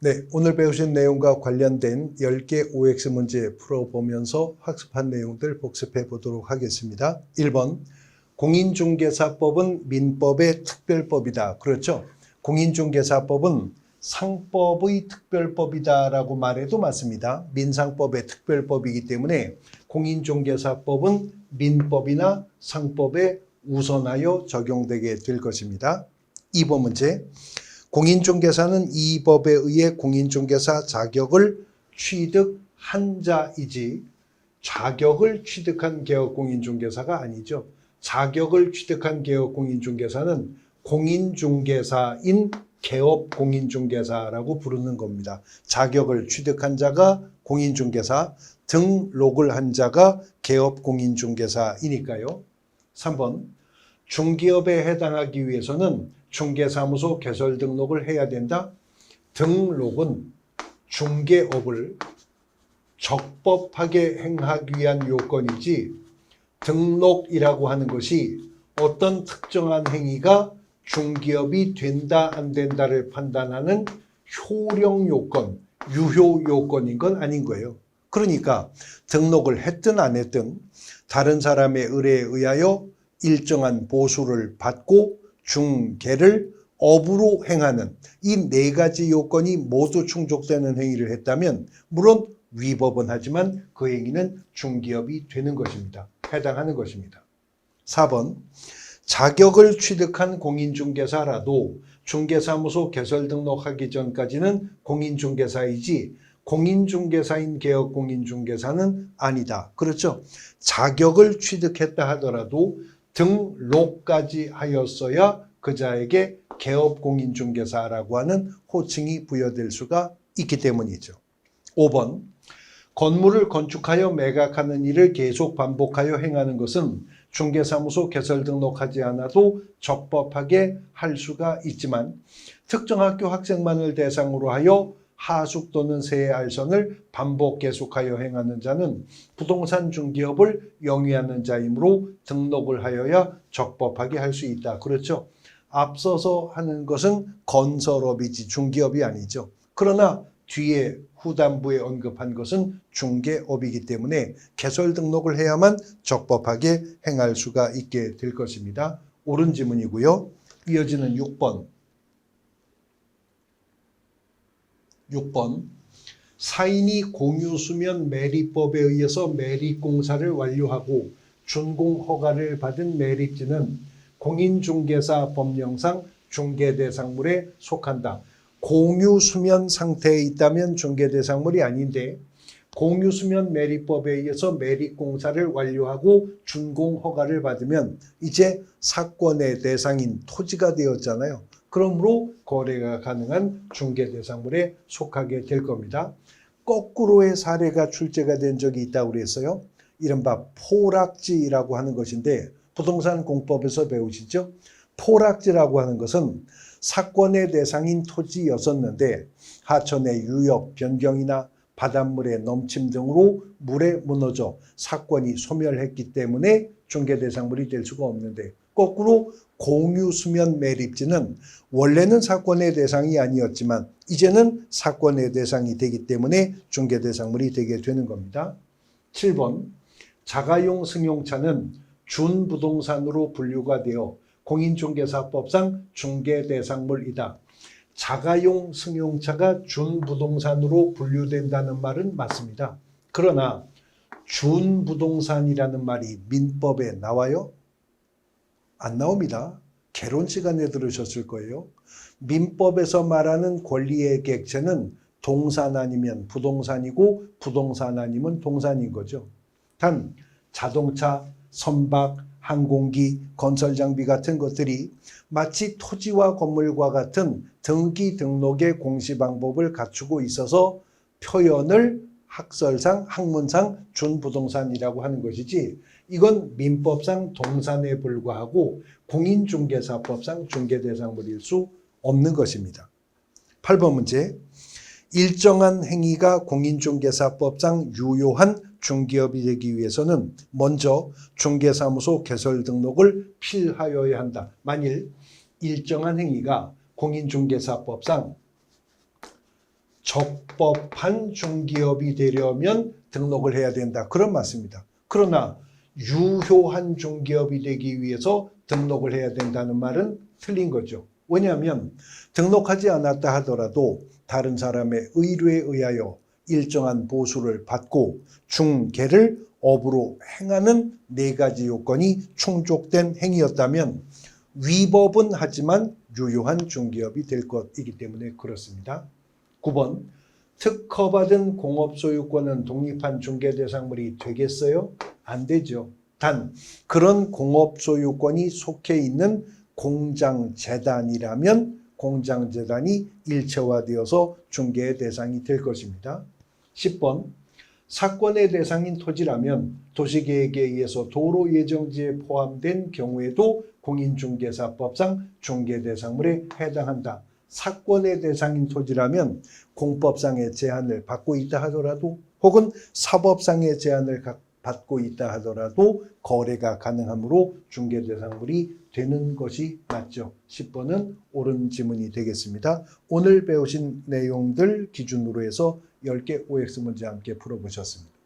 네, 오늘 배우신 내용과 관련된 10개 OX 문제 풀어보면서 학습한 내용들 복습해 보도록 하겠습니다. 1번, 공인중개사법은 민법의 특별법이다. 그렇죠? 공인중개사법은 상법의 특별법이다라고 말해도 맞습니다. 민상법의 특별법이기 때문에 공인중개사법은 민법이나 상법에 우선하여 적용되게 될 것입니다. 2번 문제, 공인중개사는 이 법에 의해 공인중개사 자격을 취득한 자이지 자격을 취득한 개업공인중개사가 아니죠. 자격을 취득한 개업공인중개사는 공인중개사인 개업공인중개사라고 부르는 겁니다. 자격을 취득한 자가 공인중개사, 등록을 한 자가 개업공인중개사이니까요. 3번, 중개업에 해당하기 위해서는 중개사무소 개설 등록을 해야 된다. 등록은 중개업을 적법하게 행하기 위한 요건이지 등록이라고 하는 것이 어떤 특정한 행위가 중개업이 된다 안 된다를 판단하는 효력 요건, 유효 요건인 건 아닌 거예요. 그러니까 등록을 했든 안 했든 다른 사람의 의뢰에 의하여 일정한 보수를 받고 중개를 업으로 행하는 이 네 가지 요건이 모두 충족되는 행위를 했다면 물론 위법은 하지만 그 행위는 중개업이 되는 것입니다. 해당하는 것입니다. 4번, 자격을 취득한 공인중개사라도 중개사무소 개설 등록하기 전까지는 공인중개사이지 공인중개사인 개업공인중개사는 아니다. 그렇죠? 자격을 취득했다 하더라도 등록까지 하였어야 그자에게 개업공인중개사라고 하는 호칭이 부여될 수가 있기 때문이죠. 5번, 건물을 건축하여 매각하는 일을 계속 반복하여 행하는 것은 중개사무소 개설 등록하지 않아도 적법하게 할 수가 있지만 특정 학교 학생만을 대상으로 하여 하숙 또는 세알선을 반복 계속하여 행하는 자는 부동산 중개업을 영위하는 자이므로 등록을 하여야 적법하게 할 수 있다. 그렇죠? 앞서서 하는 것은 건설업이지 중개업이 아니죠. 그러나 뒤에 후단부에 언급한 것은 중개업이기 때문에 개설 등록을 해야만 적법하게 행할 수가 있게 될 것입니다. 옳은 지문이고요. 이어지는 6번. 6번, 사인이 공유수면 매립법에 의해서 매립공사를 완료하고 준공허가를 받은 매립지는 공인중개사 법령상 중개대상물에 속한다. 공유수면 상태에 있다면 중개대상물이 아닌데 공유수면 매립법에 의해서 매립공사를 완료하고 준공허가를 받으면 이제 사건의 대상인 토지가 되었잖아요. 그러므로 거래가 가능한 중개대상물에 속하게 될 겁니다. 거꾸로의 사례가 출제가 된 적이 있다고 그랬어요. 이른바 포락지라고 하는 것인데 부동산 공법에서 배우시죠? 포락지라고 하는 것은 사건의 대상인 토지였었는데 하천의 유역 변경이나 바닷물의 넘침 등으로 물에 무너져 사건이 소멸했기 때문에 중개대상물이 될 수가 없는데 거꾸로 공유수면 매립지는 원래는 사건의 대상이 아니었지만 이제는 사건의 대상이 되기 때문에 중개대상물이 되게 되는 겁니다. 7번, 자가용 승용차는 준부동산으로 분류가 되어 공인중개사법상 중개대상물이다. 자가용 승용차가 준부동산으로 분류된다는 말은 맞습니다. 그러나 준부동산이라는 말이 민법에 나와요? 안 나옵니다. 개론 시간에 들으셨을 거예요. 민법에서 말하는 권리의 객체는 동산 아니면 부동산이고 부동산 아니면 동산인 거죠. 단 자동차, 선박, 항공기, 건설장비 같은 것들이 마치 토지와 건물과 같은 등기 등록의 공시방법을 갖추고 있어서 표현을 학설상, 학문상 준부동산이라고 하는 것이지 이건 민법상 동산에 불과하고 공인중개사법상 중개대상물일 수 없는 것입니다. 8번 문제, 일정한 행위가 공인중개사법상 유효한 중개업이 되기 위해서는 먼저 중개사무소 개설 등록을 필하여야 한다. 만일 일정한 행위가 공인중개사법상 적법한 중기업이 되려면 등록을 해야 된다. 그런 말씀입니다. 그러나 유효한 중기업이 되기 위해서 등록을 해야 된다는 말은 틀린 거죠. 왜냐하면 등록하지 않았다 하더라도 다른 사람의 의뢰에 의하여 일정한 보수를 받고 중개를 업으로 행하는 4가지 요건이 충족된 행위였다면 위법은 하지만 유효한 중개업이 될 것이기 때문에 그렇습니다. 9번, 특허받은 공업소유권은 독립한 중개대상물이 되겠어요? 안 되죠. 단 그런 공업소유권이 속해 있는 공장재단이라면 공장재단이 일체화되어서 중개의 대상이 될 것입니다. 10번, 사건의 대상인 토지라면 도시계획에 의해서 도로 예정지에 포함된 경우에도 공인중개사법상 중개대상물에 해당한다. 사건의 대상인 토지라면 공법상의 제한을 받고 있다 하더라도 혹은 사법상의 제한을 받고 있다 하더라도 거래가 가능하므로 중개대상물이 되는 것이 맞죠. 10번은 옳은 지문이 되겠습니다. 오늘 배우신 내용들 기준으로 해서 10개 OX 문제 함께 풀어보셨습니다.